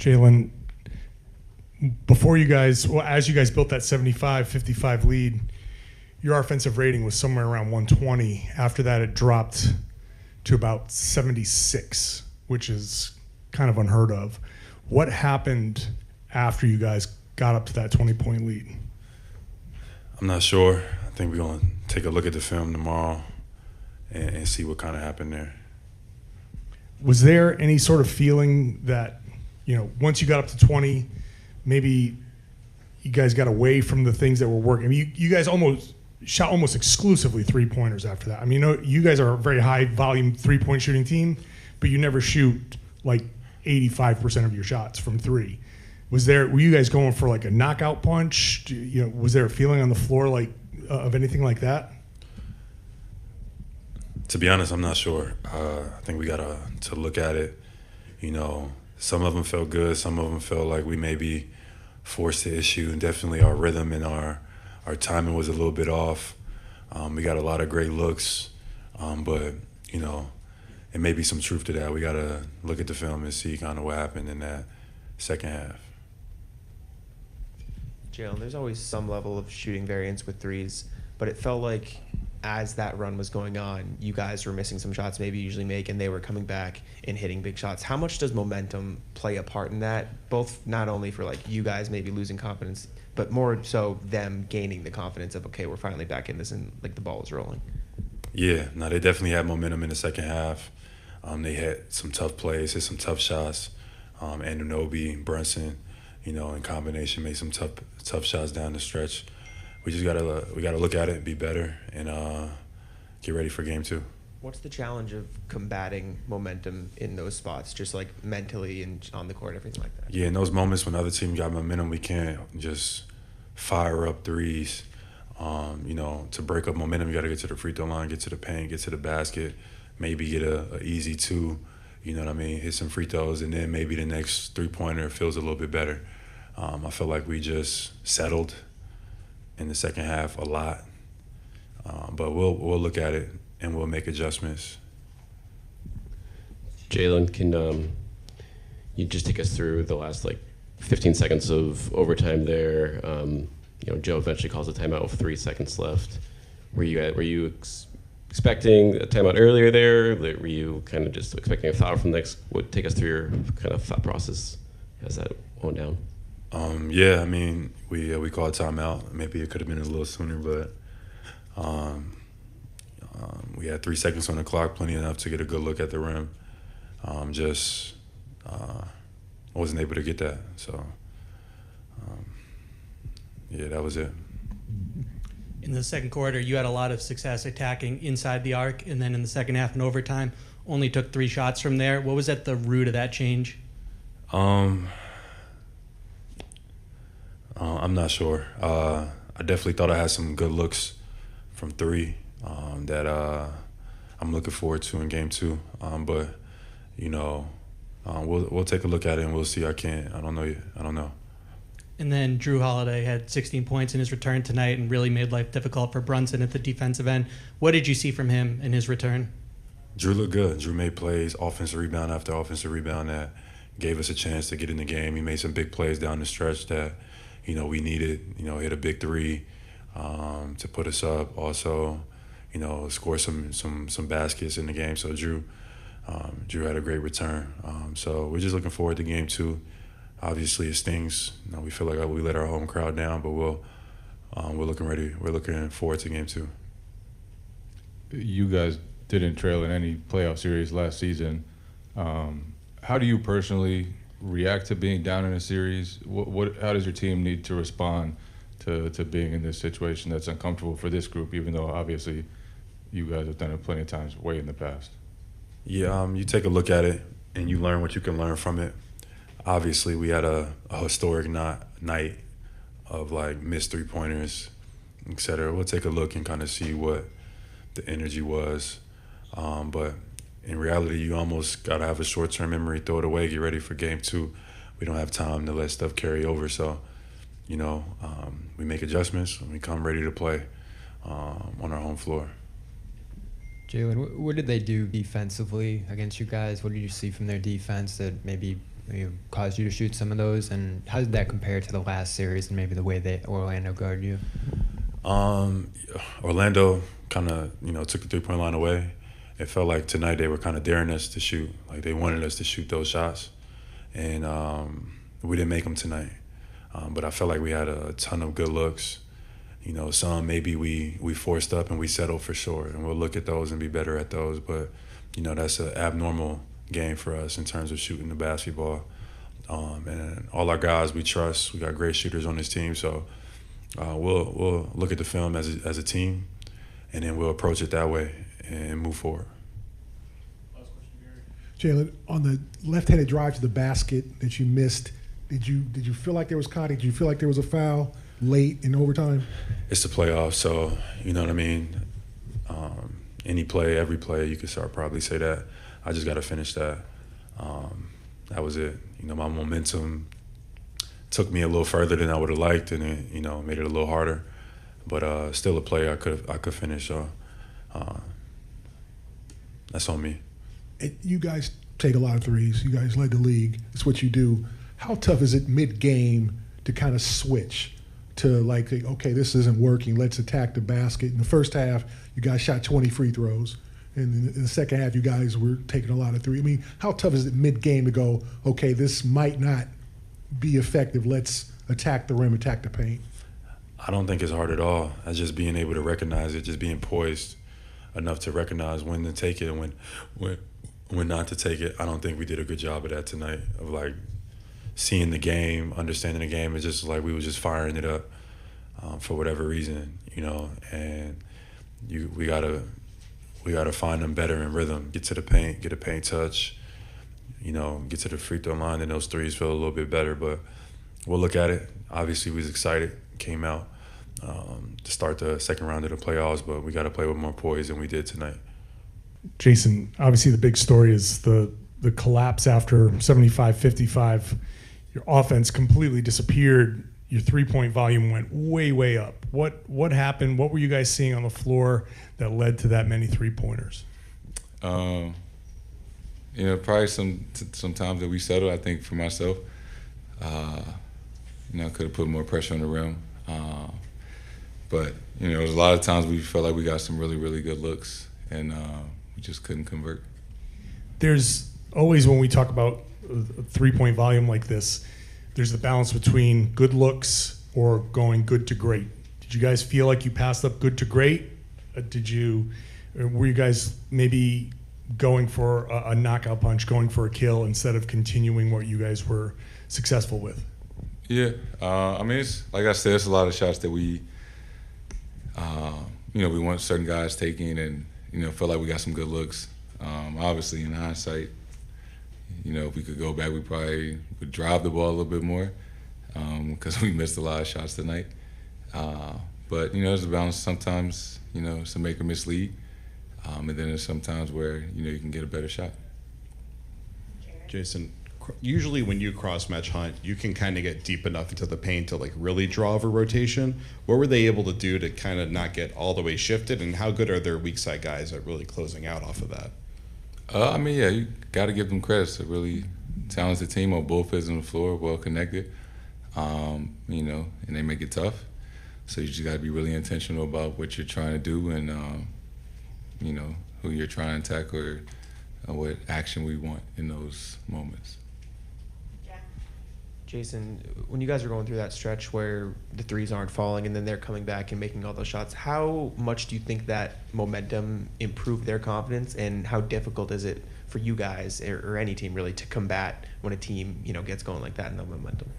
Jaylen, before you guys, well, as you guys built that 75-55 lead, your offensive rating was somewhere around 120. After that, it dropped to about 76, which is kind of unheard of. What happened after you guys got up to that 20-point lead? I'm not sure. I think we're going to take a look at the film tomorrow and see what kind of happened there. Was there any sort of feeling that, once you got up to 20, maybe you guys got away from the things that were working? I mean, you guys shot almost exclusively three-pointers after that. I mean, you guys are a very high-volume three-point shooting team, but you never shoot like 85% of your shots from three. Were you guys going for like a knockout punch? Was there a feeling on the floor of anything like that? To be honest, I'm not sure. I think we got to look at it. Some of them felt good. Some of them felt like we may be forced to issue. And definitely our rhythm and our timing was a little bit off. We got a lot of great looks. But, it may be some truth to that. We got to look at the film and see kind of what happened in that second half. Jaylen, there's always some level of shooting variance with threes, but it felt like as that run was going on, you guys were missing some shots maybe you usually make, and they were coming back and hitting big shots. How much does momentum play a part in that, both not only for like you guys maybe losing confidence, but more so them gaining the confidence of, okay, we're finally back in this and like the ball is rolling? Yeah, no, they definitely had momentum in the second half. They had some tough plays, hit some tough shots. Anunoby, Brunson, in combination made some tough shots down the stretch. We just gotta look at it, be better, and get ready for game 2. What's the challenge of combating momentum in those spots, just like mentally and on the court, everything like that? Yeah, in those moments when other team got momentum, we can't just fire up threes. To break up momentum, you got to get to the free throw line, get to the paint, get to the basket, maybe get a easy 2, hit some free throws, and then maybe the next three-pointer feels a little bit better. I feel like we just settled in the second half a lot, but we'll look at it and we'll make adjustments. Jaylen, can you just take us through the last 15 seconds of overtime there? Joe eventually calls a timeout with 3 seconds left. Were you expecting a timeout earlier there? Were you kind of just expecting a foul from the Knicks? Take us through your kind of thought process as that went down. Yeah, I mean, we called timeout. Maybe it could have been a little sooner, but we had 3 seconds on the clock, plenty enough to get a good look at the rim. Wasn't able to get that. So, yeah, that was it. In the second quarter, you had a lot of success attacking inside the arc, and then in the second half and overtime, only took 3 shots from there. What was at the root of that change? I'm not sure. I definitely thought I had some good looks from 3 that I'm looking forward to in game 2. But we'll take a look at it and we'll see. I don't know yet. I don't know. And then Jrue Holiday had 16 points in his return tonight and really made life difficult for Brunson at the defensive end. What did you see from him in his return? Jrue looked good. Jrue made plays, offensive rebound after offensive rebound that gave us a chance to get in the game. He made some big plays down the stretch that, we needed. Hit a big 3 to put us up. Also, score some baskets in the game. So Jrue had a great return. So we're just looking forward to game 2. Obviously, it stings. We feel like we let our home crowd down, but we're looking ready. We're looking forward to game 2. You guys didn't trail in any playoff series last season. How do you personally react to being down in a series? How does your team need to respond to being in this situation that's uncomfortable for this group, even though obviously you guys have done it plenty of times way in the past? Yeah, you take a look at it and you learn what you can learn from it. Obviously, we had a historic night of missed 3-pointers, et cetera. We'll take a look and kind of see what the energy was. But in reality, you almost got to have a short-term memory, throw it away, get ready for game 2. We don't have time to let stuff carry over. So, we make adjustments and we come ready to play on our home floor. Jaylen, what did they do defensively against you guys? What did you see from their defense that maybe caused you to shoot some of those, and how did that compare to the last series and maybe the way that Orlando guarded you? Orlando kind of, took the three-point line away. It felt like tonight they were kind of daring us to shoot. Like they wanted us to shoot those shots. And we didn't make them tonight. But I felt like we had a ton of good looks. Some maybe we forced up and we settled for sure. And we'll look at those and be better at those. But, that's an abnormal game for us in terms of shooting the basketball. And all our guys we trust. We got great shooters on this team. So we'll look at the film as a team, and then we'll approach it that way and move forward. Jaylen, on the left-handed drive to the basket that you missed, did you feel like there was contact? Did you feel like there was a foul late in overtime? It's the playoffs, so you know what I mean. Any play, every play, you could probably say that. I just got to finish that. That was it. My momentum took me a little further than I would have liked, and it, made it a little harder. But still a play I could finish. So that's on me. You guys take a lot of threes. You guys led the league. It's what you do. How tough is it mid-game to kind of switch to like, okay, this isn't working. Let's attack the basket. In the first half, you guys shot 20 free throws. And in the second half, you guys were taking a lot of threes. I mean, how tough is it mid-game to go, okay, this might not be effective. Let's attack the rim, attack the paint. I don't think it's hard at all. It's just being able to recognize it, just being poised enough to recognize when to take it and when not to take it. I don't think we did a good job of that tonight, of like seeing the game, understanding the game. It's just like we was just firing it up for whatever reason, and we gotta find them better in rhythm, get to the paint, get a paint touch, get to the free throw line, and those threes feel a little bit better. But we'll look at it. Obviously, we was excited, came out to start the second round of the playoffs, but we got to play with more poise than we did tonight. Jayson, obviously the big story is the collapse after 75-55. Your offense completely disappeared. Your three-point volume went way, way up. What happened? What were you guys seeing on the floor that led to that many three-pointers? Probably some times that we settled. I think for myself, I could have put more pressure on the rim. But there's a lot of times we felt like we got some really, really good looks, and we just couldn't convert. There's always, when we talk about three-point volume like this, there's the balance between good looks or going good to great. Did you guys feel like you passed up good to great? Were you guys maybe going for a knockout punch, going for a kill instead of continuing what you guys were successful with? Yeah, it's like I said, it's a lot of shots that we want certain guys taking, and feel like we got some good looks. Obviously, in hindsight, if we could go back, we probably would drive the ball a little bit more because we missed a lot of shots tonight. But there's a balance. Sometimes it's a make or miss league, and then there's sometimes where you can get a better shot. Jayson, usually when you cross-match hunt, you can kind of get deep enough into the paint to like really draw over rotation. What were they able to do to kind of not get all the way shifted, and how good are their weak side guys at really closing out off of that? You got to give them credit. It's a really talented team on both ends of the floor, well connected, and they make it tough. So you just got to be really intentional about what you're trying to do and, who you're trying to attack or what action we want in those moments. Jayson, when you guys are going through that stretch where the threes aren't falling and then they're coming back and making all those shots, how much do you think that momentum improved their confidence, and how difficult is it for you guys or any team really to combat when a team gets going like that in the momentum?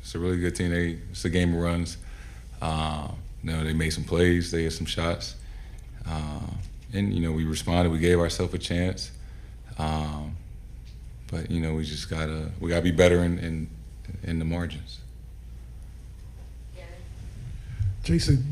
It's a really good team. It's a game of runs. They made some plays, they had some shots, and we responded. We gave ourselves a chance. But we just gotta be better in the margins. Jayson,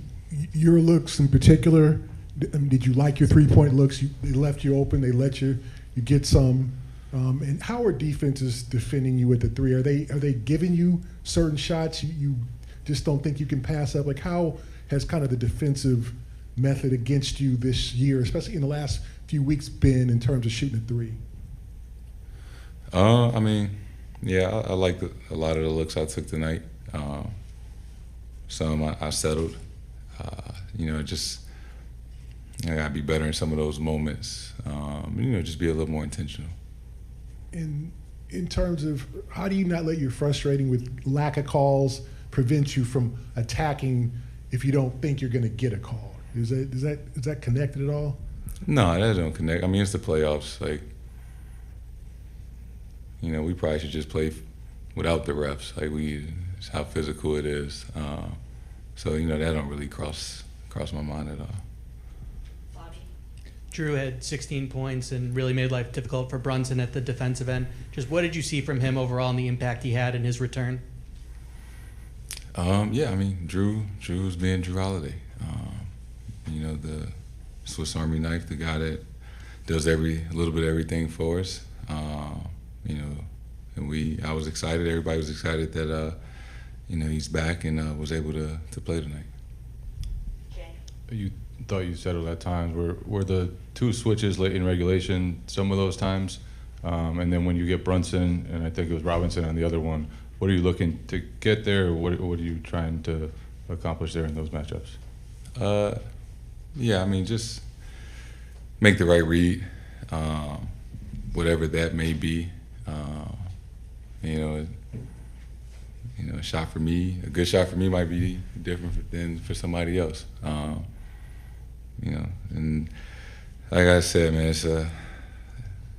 your looks in particular, did you like your three-point looks? They left you open. They let you get some. And how are defenses defending you at the three? Are they giving you certain shots you just don't think you can pass up? Like, how has kind of the defensive method against you this year, especially in the last few weeks, been in terms of shooting a three? I mean, yeah, I like a lot of the looks I took tonight. Some I settled. Just I gotta be better in some of those moments. Just be a little more intentional. In terms of how do you not let your frustrating with lack of calls prevent you from attacking if you don't think you're going to get a call? Is that connected at all? No, that don't connect. I mean, it's the playoffs. Like, we probably should just play without the refs. Like, it's how physical it is. So that don't really cross my mind at all. Jrue had 16 points and really made life difficult for Brunson at the defensive end. Just what did you see from him overall and the impact he had in his return? Yeah, I mean, Jrue's being Jrue Holiday. The Swiss Army knife, the guy that does a little bit of everything for us. And I was excited. Everybody was excited that he's back and was able to play tonight. You thought you settled at times. Were the two switches late in regulation some of those times? And then when you get Brunson, and I think it was Robinson on the other one, what are you looking to get there? Or what are you trying to accomplish there in those matchups? Yeah, I mean, just make the right read, whatever that may be. A shot for me, a good shot for me might be different than for somebody else. And like I said, man,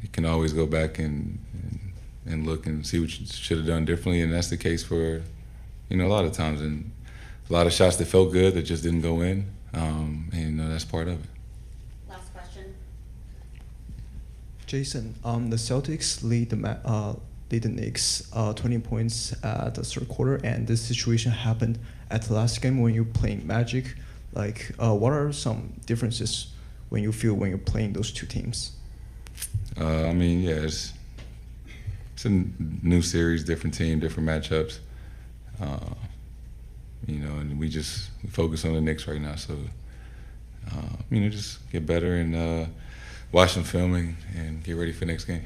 you can always go back and look and see what you should have done differently, and that's the case for, a lot of times, and a lot of shots that felt good that just didn't go in, and that's part of it. Last question. Jayson, the Celtics lead the Knicks 20 points at the third quarter, and this situation happened at the last game when you're playing Magic. Like, what are some differences when you're playing those two teams? I mean, yeah, it's a new series, different team, different matchups. And we focus on the Knicks right now. So, just get better and watch some filming and get ready for the next game.